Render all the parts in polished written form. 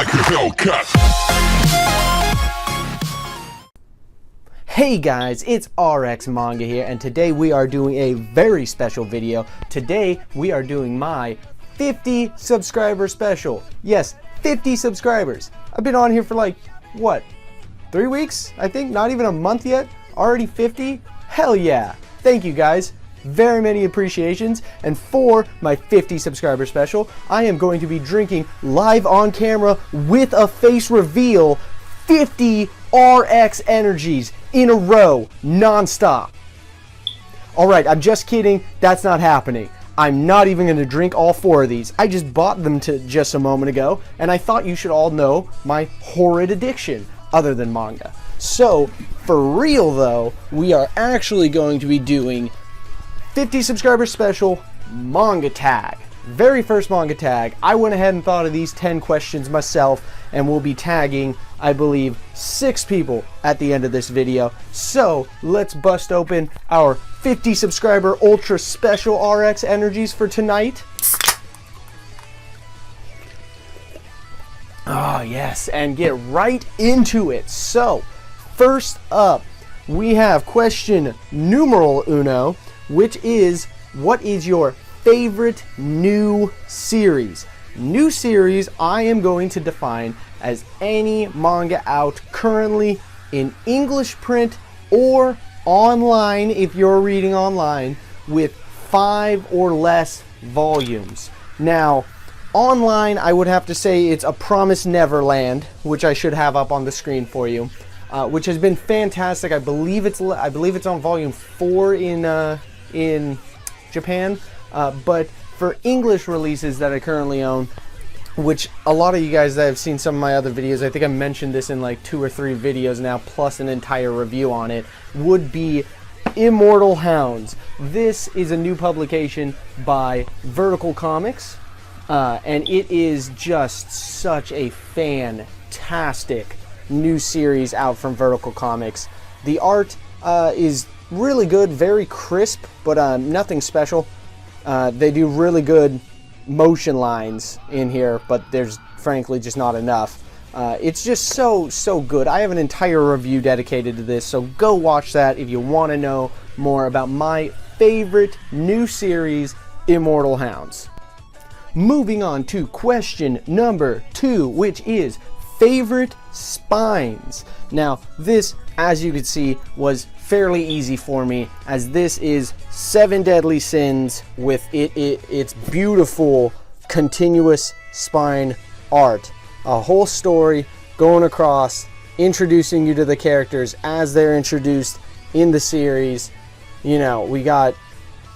like a Hellcat. Hey guys, it's RX Manga here, and today we are doing a very special video. Today we are doing my 50 subscriber special. Yes, 50 subscribers. I've been on here for like, what, 3 weeks? I think, not even a month yet. Already 50? Hell yeah. Thank you guys. Very many appreciations, and for my 50 subscriber special, I am going to be drinking live on camera with a face reveal 50 RX energies in a row, non-stop. Alright, I'm just kidding, that's not happening. I'm not even going to drink all 4 of these. I just bought them just a moment ago, and I thought you should all know my horrid addiction, other than manga. So, for real though, we are actually going to be doing 50 subscriber special Manga Tag. Very first Manga Tag. I went ahead and thought of these 10 questions myself, and we'll be tagging, I believe, 6 people at the end of this video. So let's bust open our 50 subscriber ultra special RX energies for tonight. Oh yes, and get right into it. So first up, we have question numeral uno, which is, what is your favorite new series? New series I am going to define as any manga out currently in English print or online, if you're reading online, with 5 or less volumes. Now, online I would have to say it's A Promised Neverland, which I should have up on the screen for you, which has been fantastic. I believe it's on volume 4 in Japan. But for English releases that I currently own, which a lot of you guys that have seen some of my other videos, I think I mentioned this in like 2 or 3 videos now, plus an entire review on it, would be Immortal Hounds. This is a new publication by Vertical Comics, and it is just such a fantastic new series out from Vertical Comics. The art is really good, very crisp, but nothing special. They do really good motion lines in here, but there's frankly just not enough. It's just so good. I have an entire review dedicated to this, so go watch that if you want to know more about my favorite new series, Immortal Hounds. Moving on to question number 2, which is favorite spines. Now this, as you can see, was fairly easy for me, as this is 7 Deadly Sins with its beautiful continuous spine art. A whole story going across, introducing you to the characters as they're introduced in the series. You know, we got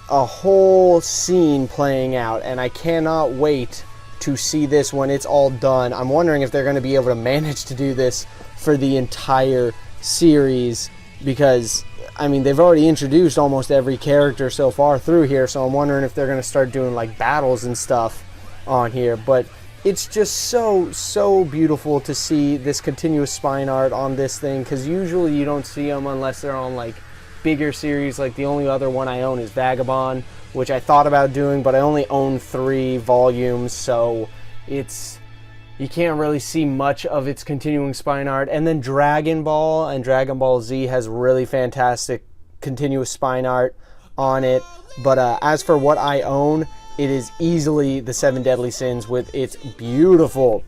a whole scene playing out, and I cannot wait to see this when it's all done. I'm wondering if they're going to be able to manage to do this for the entire series, because I mean they've already introduced almost every character so far through here, so I'm wondering if they're going to start doing like battles and stuff on here. But it's just so beautiful to see this continuous spine art on this thing, because usually you don't see them unless they're on like bigger series. Like the only other one I own is Vagabond, which I thought about doing, but I only own 3 volumes, so you can't really see much of its continuing spine art. And then Dragon Ball and Dragon Ball Z has really fantastic continuous spine art on it. But as for what I own, it is easily the 7 Deadly Sins with its beautiful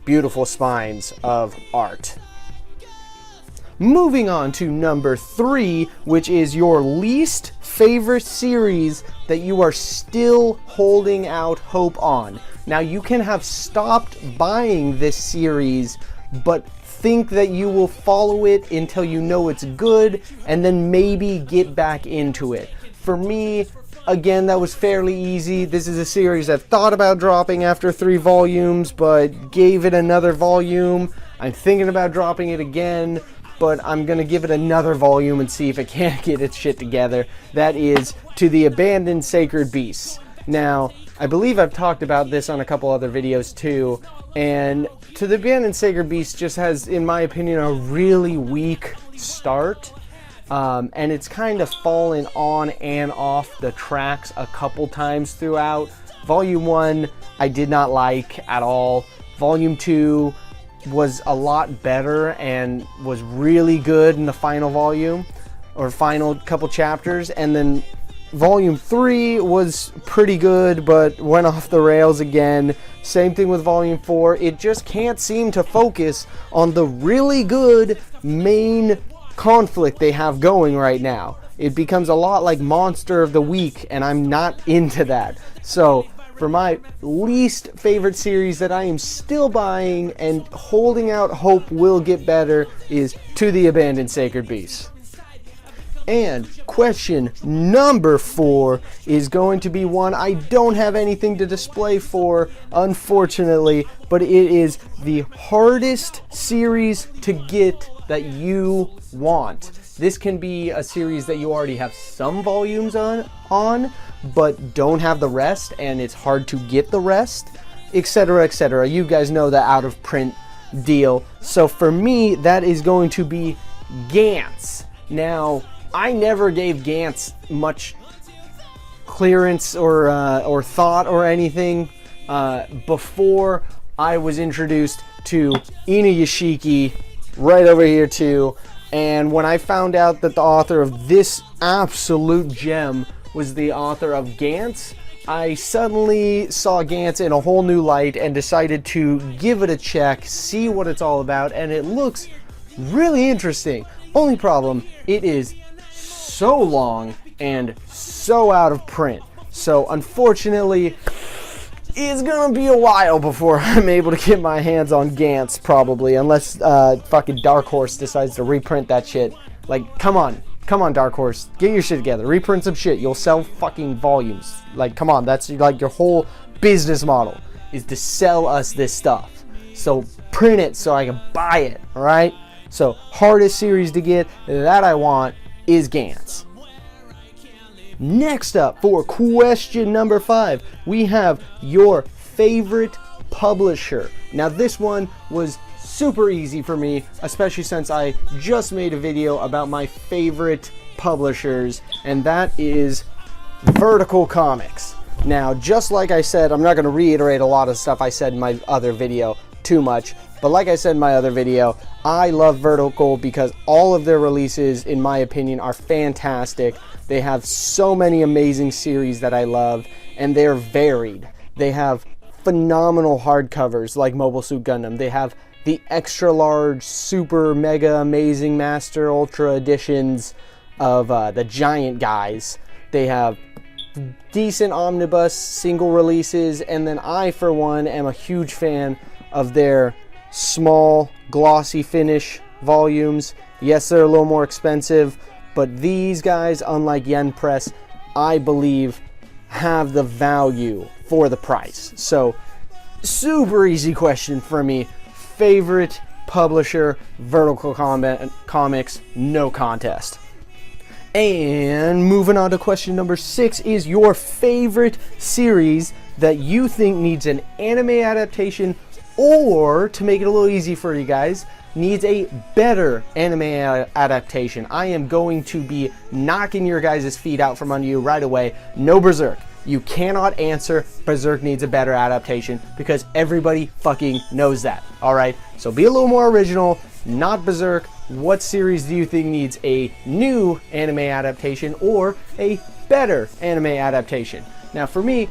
spines of art. Moving on to number 3, which is your least favorite series that you are still holding out hope on. Now, you can have stopped buying this series, but think that you will follow it until you know it's good, and then maybe get back into it. For me, again, that was fairly easy. This is a series I've thought about dropping after 3 volumes, but gave it another volume. I'm thinking about dropping it again, but I'm going to give it another volume and see if it can't get its shit together. That is To the Abandoned Sacred Beasts. Now, I believe I've talked about this on a couple other videos too, and To the Abandoned Sacred Beasts just has, in my opinion, a really weak start. And it's kind of fallen on and off the tracks a couple times throughout. Volume 1, I did not like at all. Volume 2, was a lot better and was really good in the final volume or final couple chapters, and then volume 3 was pretty good but went off the rails again. Same thing with volume 4. It just can't seem to focus on the really good main conflict they have going right now. It becomes a lot like Monster of the Week, and I'm not into that. So for my least favorite series that I am still buying and holding out hope will get better is To the Abandoned Sacred Beasts. And question number 4 is going to be one I don't have anything to display for, unfortunately, but it is the hardest series to get that you want. This can be a series that you already have some volumes on but don't have the rest, and it's hard to get the rest, etc., etc. You guys know the out of print deal. So for me, that is going to be Gantz. Now, I never gave Gantz much clearance or thought or anything before I was introduced to Inuyashiki right over here too. And when I found out that the author of this absolute gem was the author of Gantz, I suddenly saw Gantz in a whole new light and decided to give it a check, see what it's all about, and it looks really interesting. Only problem, it is so long and so out of print. So unfortunately, it's gonna be a while before I'm able to get my hands on Gantz, probably, unless fucking Dark Horse decides to reprint that shit. Like, come on, Dark Horse, get your shit together, reprint some shit. You'll sell fucking volumes. Like, come on, that's like your whole business model is to sell us this stuff. So print it so I can buy it. All right. So hardest series to get that I want is Gantz. Next up, for question number 5, we have your favorite publisher. Now this one was super easy for me, especially since I just made a video about my favorite publishers, and that is Vertical Comics. Now, just like I said, I'm not going to reiterate a lot of stuff I said in my other video too much, but like I said in my other video, I love Vertical because all of their releases, in my opinion, are fantastic. They have so many amazing series that I love, and they're varied. They have phenomenal hardcovers like Mobile Suit Gundam. They have the extra large, super, mega, amazing, master, ultra editions of the giant guys. They have decent omnibus single releases, and then I, for one, am a huge fan of their small, glossy finish volumes. Yes, they're a little more expensive, but these guys, unlike Yen Press, I believe have the value for the price. So, super easy question for me. Favorite publisher, Vertical Comics, no contest. And moving on to question number 6 is your favorite series that you think needs an anime adaptation, or, to make it a little easy for you guys, needs a better anime adaptation. I am going to be knocking your guys' feet out from under you right away. No Berserk. You cannot answer Berserk needs a better adaptation because everybody fucking knows that. Alright? So be a little more original. Not Berserk. What series do you think needs a new anime adaptation or a better anime adaptation? Now for me,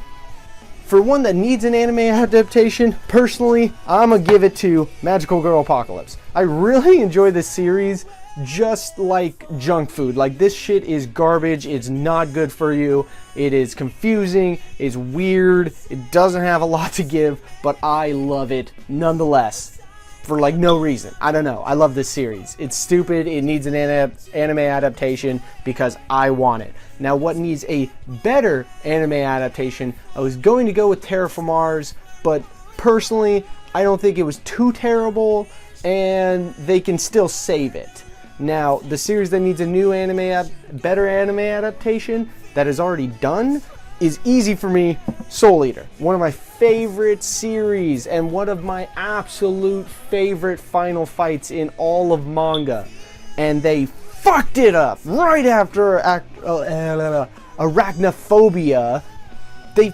for one that needs an anime adaptation, personally, I'm gonna give it to Magical Girl Apocalypse. I really enjoy this series, just like junk food. Like, this shit is garbage. It's not good for you. It is confusing. It's weird. It doesn't have a lot to give, but I love it nonetheless. For like no reason. I don't know. I love this series. It's stupid. It needs an anime adaptation because I want it. Now, what needs a better anime adaptation? I was going to go with Terra from Mars, but personally, I don't think it was too terrible, and they can still save it. Now, the series that needs a new better anime adaptation that is already done is easy for me. Soul Eater, one of my favorite series and one of my absolute favorite final fights in all of manga, and they fucked it up right after Arachnophobia. They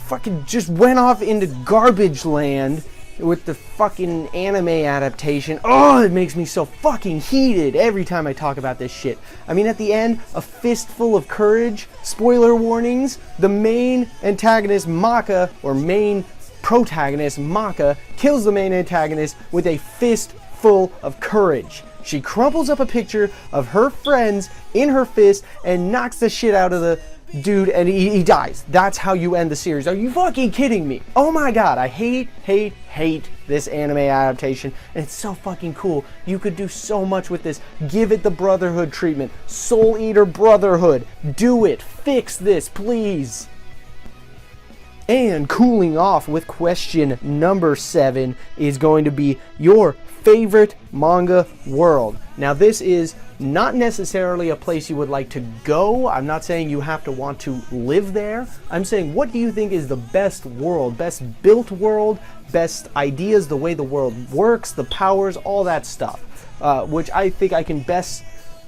fucking just went off into garbage land with the fucking anime adaptation. Oh, it makes me so fucking heated every time I talk about this shit. I mean, at the end, a fistful of courage, spoiler warnings, the main antagonist Maka, or main protagonist Maka, kills the main antagonist with a fistful of courage. She crumples up a picture of her friends in her fist and knocks the shit out of the dude, and he dies. That's how you end the series. Are you fucking kidding me? Oh my god, I hate this anime adaptation, and it's so fucking cool. You could do so much with this. Give it the Brotherhood treatment. Soul Eater Brotherhood. Do it. Fix this, please. And cooling off with question number 7 is going to be your favorite manga world. Now, this is not necessarily a place you would like to go. I'm not saying you have to want to live there. I'm saying, what do you think is the best world, best built world, best ideas, the way the world works, the powers, all that stuff, which I think I can best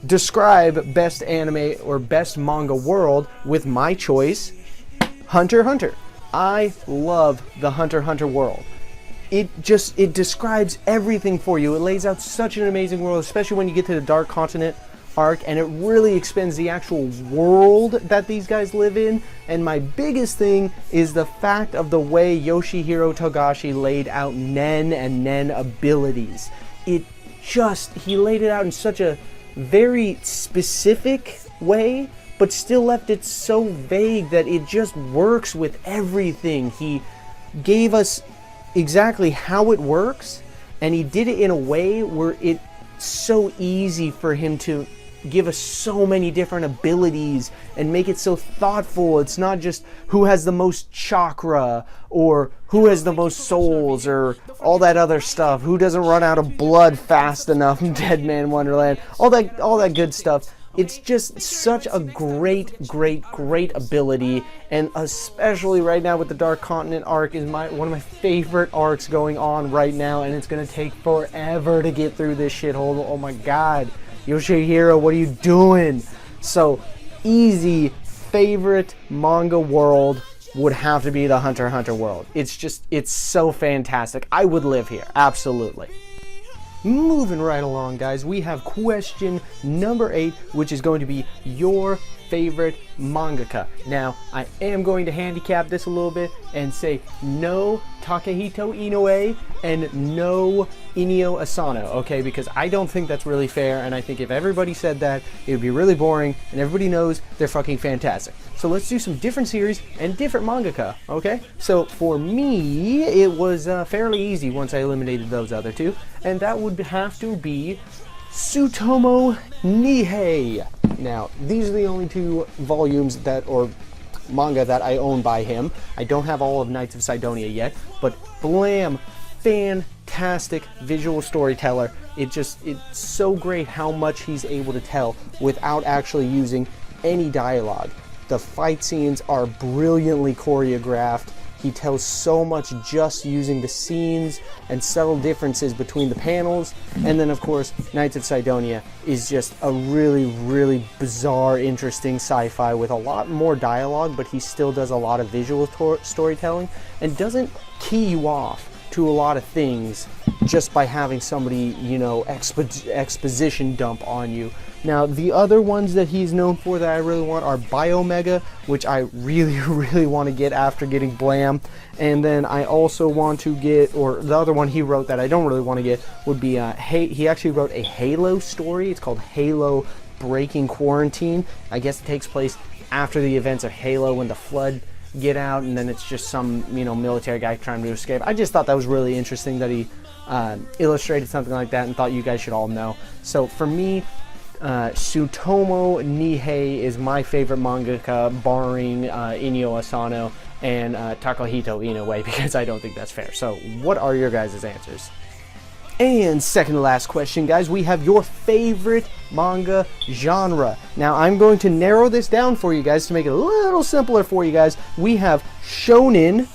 describe best anime or best manga world with my choice, Hunter x Hunter. I love the Hunter x Hunter world. It describes everything for you. It lays out such an amazing world, especially when you get to the Dark Continent arc, and it really expands the actual world that these guys live in. And my biggest thing is the fact of the way Yoshihiro Togashi laid out Nen and Nen abilities. He laid it out in such a very specific way, but still left it so vague that it just works with everything. He gave us exactly how it works, and he did it in a way where it's so easy for him to give us so many different abilities and make it so thoughtful. It's not just who has the most chakra or who has the most souls or all that other stuff, who doesn't run out of blood fast enough in Dead Man Wonderland, all that good stuff. It's just such a great ability, and especially right now with the Dark Continent arc is one of my favorite arcs going on right now, and it's gonna take forever to get through this shithole. Oh my god, Yoshihiro, what are you doing? So, easy favorite manga world would have to be the Hunter x Hunter world. It's so fantastic. I would live here, absolutely. Moving right along, guys, we have question number 8, which is going to be your favorite mangaka. Now, I am going to handicap this a little bit and say no Takehiko Inoue and no Inio Asano, okay? Because I don't think that's really fair, and I think if everybody said that, it would be really boring, and everybody knows they're fucking fantastic. So let's do some different series and different mangaka, okay? So for me, it was fairly easy once I eliminated those other two, and that would have to be Tsutomu Nihei. Now, these are the only 2 volumes or manga that I own by him. I don't have all of Knights of Sidonia yet, but blam, fantastic visual storyteller. It's so great how much he's able to tell without actually using any dialogue. The fight scenes are brilliantly choreographed. He tells so much just using the scenes and subtle differences between the panels. And then, of course, Knights of Sidonia is just a really bizarre, interesting sci-fi with a lot more dialogue, but he still does a lot of visual storytelling and doesn't key you off to a lot of things just by having somebody, exposition dump on you. Now, the other ones that he's known for that I really want are Biomega, which I really want to get after getting Blam. And then I also want to get, or the other one he wrote that I don't really want to get would be, he actually wrote a Halo story. It's called Halo Breaking Quarantine. I guess it takes place after the events of Halo when the Flood get out, and then it's just some, military guy trying to escape. I just thought that was really interesting that he illustrated something like that and thought you guys should all know. So for me, Tsutomu Nihei is my favorite mangaka, barring Inio Asano and Takehiko Inoue, because I don't think that's fair. So what are your guys' answers? And second to last question, guys, we have your favorite manga genre. Now, I'm going to narrow this down for you guys to make it a little simpler for you guys. We have shonen,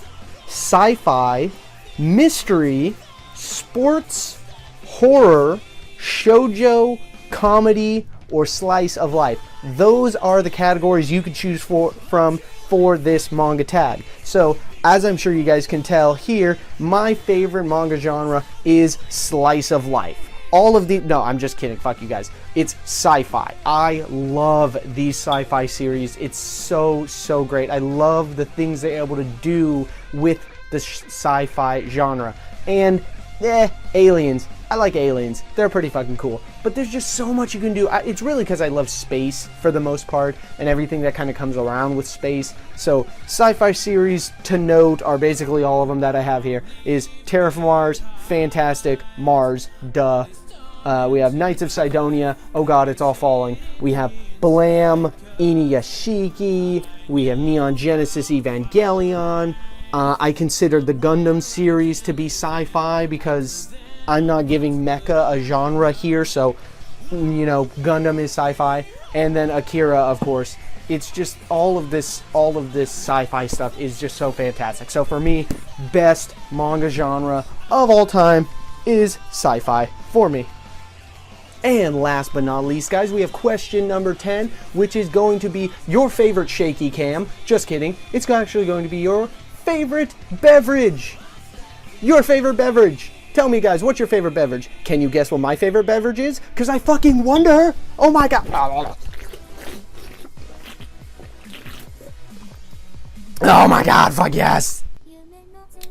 sci-fi, mystery, sports, horror, shojo, comedy, or slice of life. Those are the categories you could choose from for this manga tag. So as I'm sure you guys can tell here, my favorite manga genre is slice of life. All of the, no, I'm just kidding, fuck you guys. It's sci-fi. I love these sci-fi series. It's so, so great. I love the things they're able to do with the sci-fi genre. And, aliens. I like aliens. They're pretty fucking cool. But there's just so much you can do. It's really because I love space for the most part and everything that kind of comes around with space. So sci-fi series to note are basically all of them that I have here is Terra from Mars, Fantastic, Mars, duh. We have Knights of Sidonia, oh god, it's all falling. We have Blam, Inuyashiki, we have Neon Genesis Evangelion. I consider the Gundam series to be sci-fi because I'm not giving mecha a genre here, so, you know, Gundam is sci-fi. And then Akira, of course. It's just all of this sci-fi stuff is just so fantastic. So for me, best manga genre of all time is sci-fi for me. And last but not least, guys, we have question number 10, which is going to be your favorite shaky cam. Just kidding. It's actually going to be your favorite beverage. Your favorite beverage. Tell me, guys, what's your favorite beverage? Can you guess what my favorite beverage is? Because I fucking wonder. Oh my god. Oh my god, fuck yes.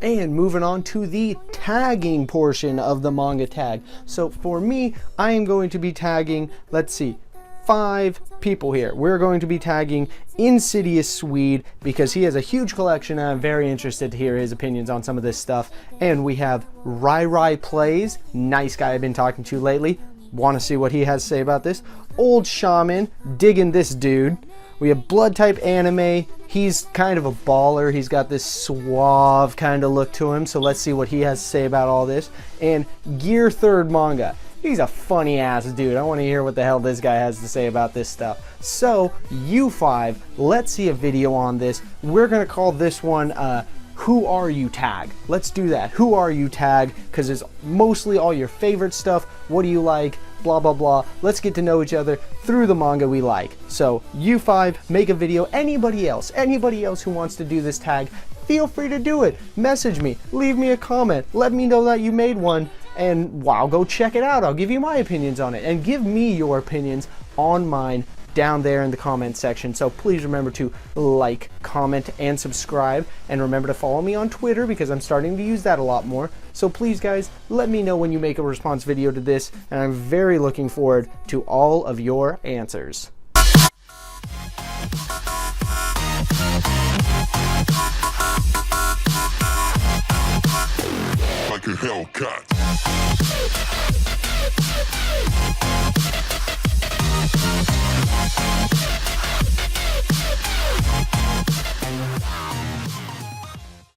And moving on to the tagging portion of the manga tag. So for me, I am going to be tagging, let's see, 5 people here. We're going to be tagging InsidiousSwede because he has a huge collection and I'm very interested to hear his opinions on some of this stuff. And we have RyRyPlays, nice guy I've been talking to lately. Want to see what he has to say about this. Old Shaman, digging this dude. We have BloodType-A-nime. He's kind of a baller. He's got this suave kind of look to him. So let's see what he has to say about all this. And Gear Third Manga. He's a funny ass dude. I want to hear what the hell this guy has to say about this stuff. So, you 5, let's see a video on this. We're going to call this one Who Are You Tag. Let's do that. Who Are You Tag, because it's mostly all your favorite stuff. What do you like? Blah, blah, blah. Let's get to know each other through the manga we like. So, you 5, make a video. Anybody else who wants to do this tag, feel free to do it. Message me. Leave me a comment. Let me know that you made one. And wow, go check it out. I'll give you my opinions on it. And give me your opinions on mine down there in the comment section. So please remember to like, comment, and subscribe. And remember to follow me on Twitter because I'm starting to use that a lot more. So please, guys, let me know when you make a response video to this. And I'm very looking forward to all of your answers. Like a Hellcat.